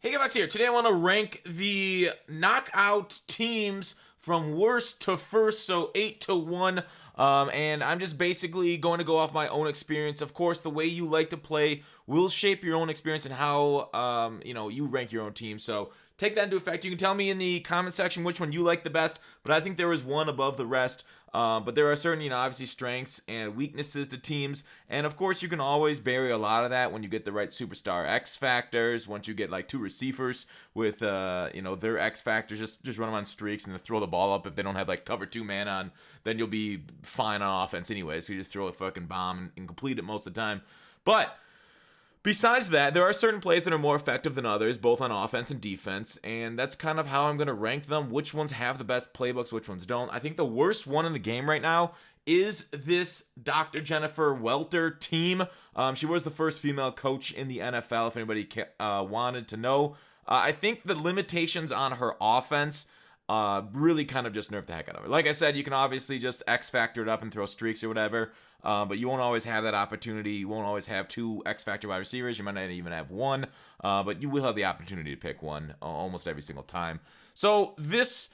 Hey, Gavax here. Today I want to rank the knockout teams from worst to first, so 8 to 1. And I'm just basically going to go off my own experience. Of course, the way you like to play will shape your own experience and how you rank your own team. So take that into effect. You can tell me in the comment section which one you like the best, but I think there is one above the rest. But there are certain, obviously strengths and weaknesses to teams. And of course, you can always bury a lot of that when you get the right superstar X factors. Once you get like two receivers with, their X factors, just run them on streaks and throw the ball up if they don't have like cover two man on, then you'll be fine on offense anyways. So you just throw a fucking bomb and complete it most of the time. But besides that, there are certain plays that are more effective than others, both on offense and defense, and that's kind of how I'm going to rank them. Which ones have the best playbooks, which ones don't. I think the worst one in the game right now is this Dr. Jennifer Welter team. She was the first female coach in the NFL, if anybody wanted to know. I think the limitations on her offense really kind of just nerfed the heck out of her. Like I said, you can obviously just X factor it up and throw streaks or whatever, but you won't always have that opportunity. You won't always have two X factor wide receivers. You might not even have one, but you will have the opportunity to pick one almost every single time. So this,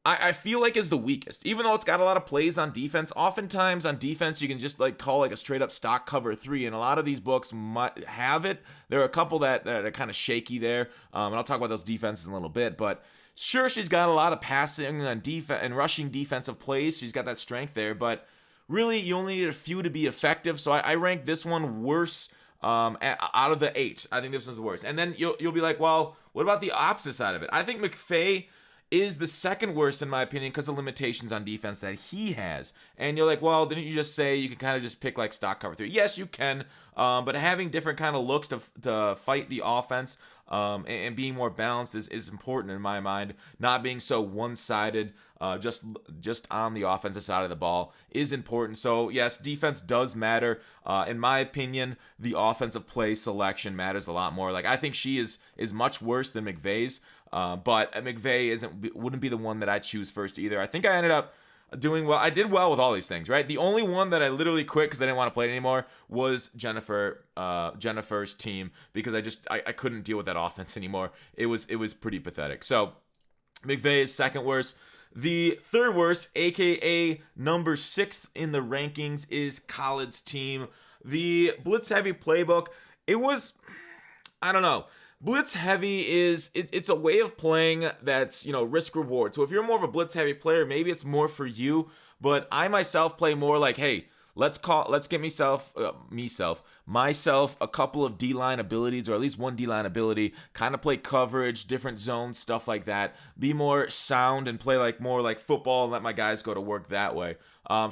I feel like, is the weakest. Even though it's got a lot of plays on defense, oftentimes on defense you can just call like a straight up stock cover 3, and a lot of these books might have it. There are a couple that are kind of shaky there, and I'll talk about those defenses in a little bit, but sure, she's got a lot of passing and and rushing defensive plays. She's got that strength there, but really, you only need a few to be effective. So I rank this one worse out of the 8. I think this one's the worst. And then you'll be like, well, what about the opposite side of it? I think McVay is the second worst in my opinion because of limitations on defense that he has. And you're like, well, didn't you just say you can kind of just pick like stock cover 3? Yes, you can, but having different kind of looks to fight the offense and being more balanced is important in my mind. Not being so one-sided, just on the offensive side of the ball is important. So yes, defense does matter. In my opinion, the offensive play selection matters a lot more. Like, I think she is much worse than McVay's. But McVay wouldn't be the one that I choose first either. I think I ended up doing well. I did well with all these things, right? The only one that I literally quit because I didn't want to play it anymore was Jennifer's team, because I couldn't deal with that offense anymore. It was pretty pathetic. So McVay is second worst. The third worst, aka number 6 in the rankings, is Khaled's team. The blitz heavy playbook. It was, I don't know. Blitz heavy it's a way of playing that's, risk reward. So if you're more of a blitz heavy player, maybe it's more for you. But I myself play more like, hey, let's get myself a couple of D-line abilities, or at least one D-line ability, kind of play coverage, different zones, stuff like that. Be more sound and play more like football and let my guys go to work that way.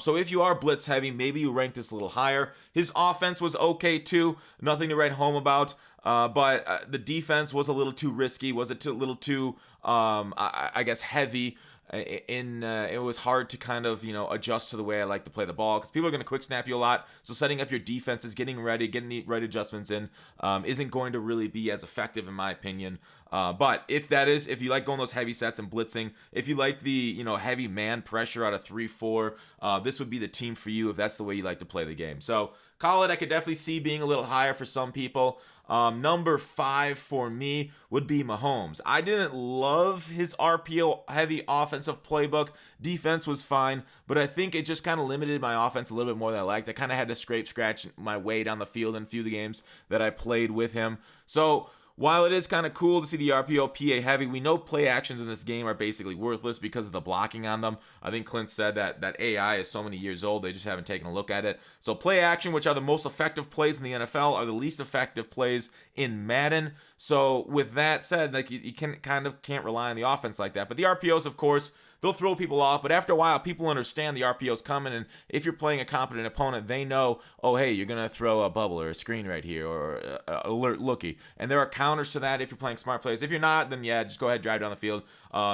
So if you are blitz heavy, maybe you rank this a little higher. His offense was okay too, nothing to write home about. But the defense was a little too risky, was a little too, I guess, heavy. It was hard to kind of, adjust to the way I like to play the ball, because people are going to quick snap you a lot. So setting up your defenses, getting ready, getting the right adjustments in, isn't going to really be as effective in my opinion. But if you like going those heavy sets and blitzing, if you like the, heavy man pressure out of 3-4, this would be the team for you if that's the way you like to play the game. So Khaled, I could definitely see being a little higher for some people. Number 5 for me would be Mahomes. I didn't love his RPO heavy offensive playbook. Defense was fine, but I think it just kind of limited my offense a little bit more than I liked. I kind of had to scratch my way down the field in a few of the games that I played with him. So while it is kind of cool to see the RPO PA heavy, we know play actions in this game are basically worthless because of the blocking on them. I think Clint said that AI is so many years old, they just haven't taken a look at it. So play action, which are the most effective plays in the NFL, are the least effective plays in Madden. So with that said, you can't rely on the offense like that. But the RPOs, of course, they'll throw people off, but after a while, people understand the RPO's coming, and if you're playing a competent opponent, they know, oh, hey, you're going to throw a bubble or a screen right here, or alert looky. And there are counters to that if you're playing smart plays. If you're not, then yeah, just go ahead, drive down the field,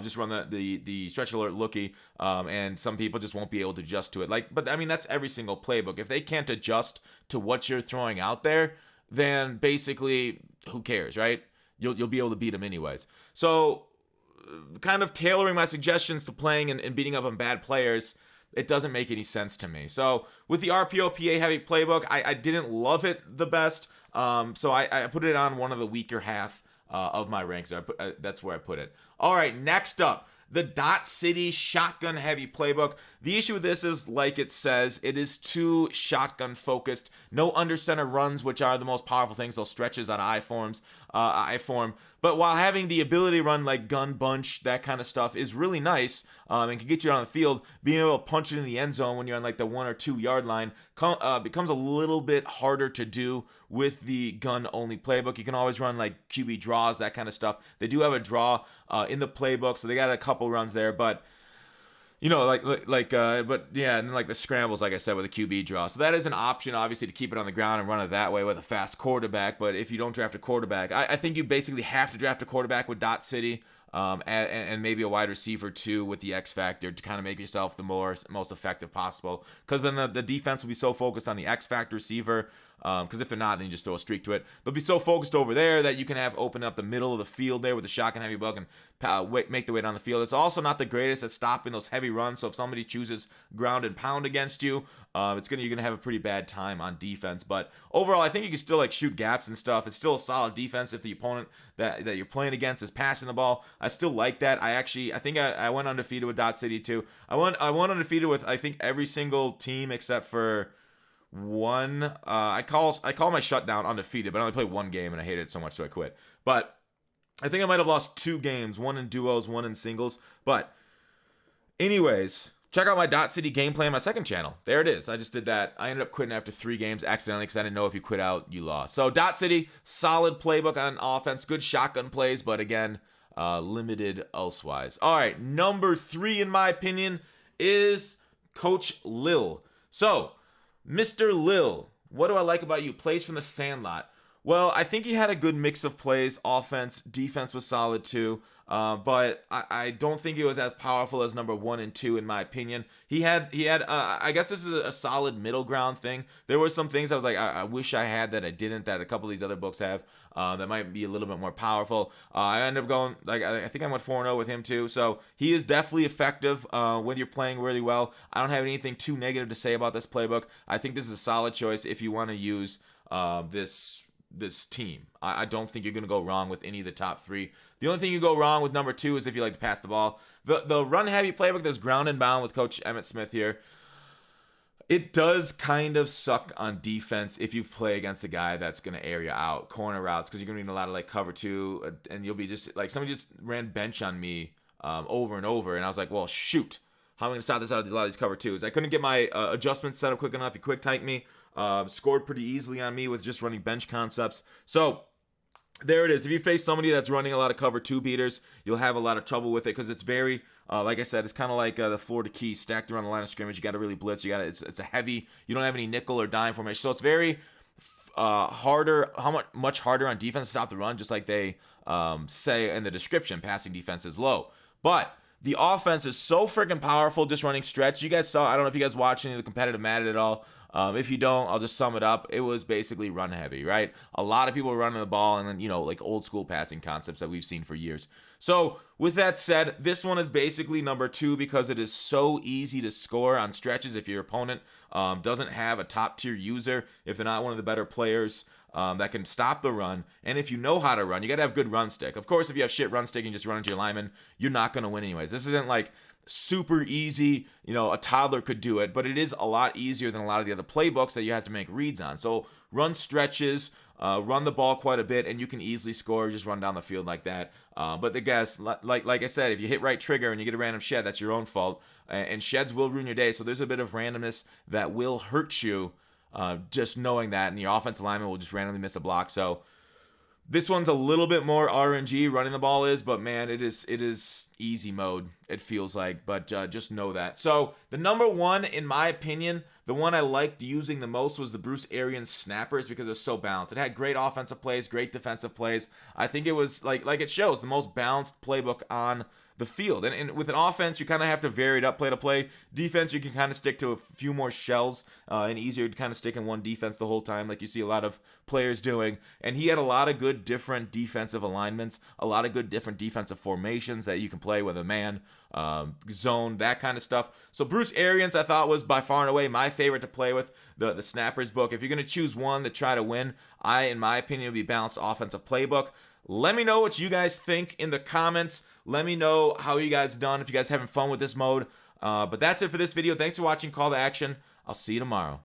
just run the stretch alert looky, and some people just won't be able to adjust to it. But I mean, that's every single playbook. If they can't adjust to what you're throwing out there, then basically, who cares, right? You'll be able to beat them anyways. So kind of tailoring my suggestions to playing and beating up on bad players, it doesn't make any sense to me. So with the RPO PA heavy playbook, I didn't love it the best. So I put it on one of the weaker half. of my ranks. That's where I put it. All right, next up, the Dot City shotgun heavy playbook. The issue with this is, like it says, it is too shotgun focused. No under center runs, which are the most powerful things. Those stretches on I form. But while having the ability to run like gun bunch, that kind of stuff is really nice and can get you on the field, being able to punch it in the end zone when you're on like the 1 or 2 yard line becomes a little bit harder to do with the gun only playbook. You can always run like QB draws, that kind of stuff. They do have a draw in the playbook, so they got a couple runs there, but but yeah, and then like the scrambles, like I said, with a QB draw. So that is an option, obviously, to keep it on the ground and run it that way with a fast quarterback. But if you don't draft a quarterback, I think you basically have to draft a quarterback with Dot City, and maybe a wide receiver too with the X factor to kind of make yourself the most effective possible. Because then the defense will be so focused on the X factor receiver. Because if they're not, then you just throw a streak to it. They'll be so focused over there that you can have open up the middle of the field there with the shotgun heavy bug and make the way down the field. It's also not the greatest at stopping those heavy runs. So if somebody chooses ground and pound against you, you're gonna have a pretty bad time on defense. But overall, I think you can still like shoot gaps and stuff. It's still a solid defense if the opponent that you're playing against is passing the ball. I still like that. I think I went undefeated with Dot City too. I went undefeated with I think every single team except for one. I call my shutdown undefeated, but I only played one game and I hated it so much, so I quit. But I think I might have lost 2 games, one in duos, one in singles. But anyways, check out my Dot City gameplay on my second channel. There it is. I just did that. I ended up quitting after 3 games accidentally because I didn't know if you quit out, you lost. So Dot City, solid playbook on offense, good shotgun plays, but again, limited elsewise. All right, number 3 in my opinion is Coach Lil. So Mr. Lil, what do I like about you? Plays from the sandlot. Well, I think he had a good mix of plays. Offense, defense was solid too. But I don't think it was as powerful as number 1 and 2 in my opinion. He had. I guess this is a solid middle ground thing. There were some things I was like, I wish I had that I didn't. That a couple of these other books have. That might be a little bit more powerful. I ended up going I think I went 4-0 with him too. So he is definitely effective when you're playing really well. I don't have anything too negative to say about this playbook. I think this is a solid choice if you want to use this team. I don't think you're going to go wrong with any of the top 3. The only thing you go wrong with number 2 is if you like to pass the ball. The run heavy playbook that's ground and bound with Coach Emmett Smith here, it does kind of suck on defense if you play against a guy that's going to air you out, corner routes, because you're going to need a lot of like cover 2, and you'll be just like, somebody just ran bench on me over and over, and I was like, well, shoot, how am I going to stop this out of a lot of these cover 2s? I couldn't get my adjustments set up quick enough. He quick typed me. Scored pretty easily on me with just running bench concepts. So there it is. If you face somebody that's running a lot of cover 2 beaters, you'll have a lot of trouble with it because it's very, like I said, it's kind of like the Florida Key stacked around the line of scrimmage. You got to really blitz. It's a heavy. You don't have any nickel or dime formation, so it's very harder. Much harder on defense to stop the run, just like they say in the description. Passing defense is low, but the offense is so freaking powerful just running stretch. You guys saw, I don't know if you guys watch any of the competitive Madden at all. If you don't, I'll just sum it up. It was basically run heavy, right? A lot of people were running the ball and then, like old school passing concepts that we've seen for years. So with that said, this one is basically number 2 because it is so easy to score on stretches if your opponent doesn't have a top tier user, if they're not one of the better players that can stop the run. And if you know how to run, you got to have good run stick. Of course, if you have shit run stick and you just run into your lineman, you're not going to win anyways. This isn't like super easy, a toddler could do it, but it is a lot easier than a lot of the other playbooks that you have to make reads on. So run stretches, run the ball quite a bit, and you can easily score, just run down the field like that. But the guess, like I said, if you hit right trigger and you get a random shed, that's your own fault, and sheds will ruin your day. So there's a bit of randomness that will hurt you, just knowing that, and your offensive lineman will just randomly miss a block. So this one's a little bit more RNG running the ball is, but man, it is easy mode, it feels like, but just know that. So the number 1, in my opinion, the one I liked using the most was the Bruce Arians snappers because it was so balanced. It had great offensive plays, great defensive plays. I think it was, like it shows, the most balanced playbook on the field. And with an offense, you kind of have to vary it up play to play. Defense, you can kind of stick to a few more shells and easier to kind of stick in one defense the whole time, like you see a lot of players doing. And he had a lot of good different defensive alignments, a lot of good different defensive formations that you can play with a man, zone, that kind of stuff. So Bruce Arians, I thought, was by far and away my favorite to play with, the Snappers book. If you're going to choose one to try to win, in my opinion, would be balanced offensive playbook. Let me know what you guys think in the comments. Let me know how you guys done, if you guys having fun with this mode. But that's it for this video. Thanks for watching Call to Action. I'll see you tomorrow.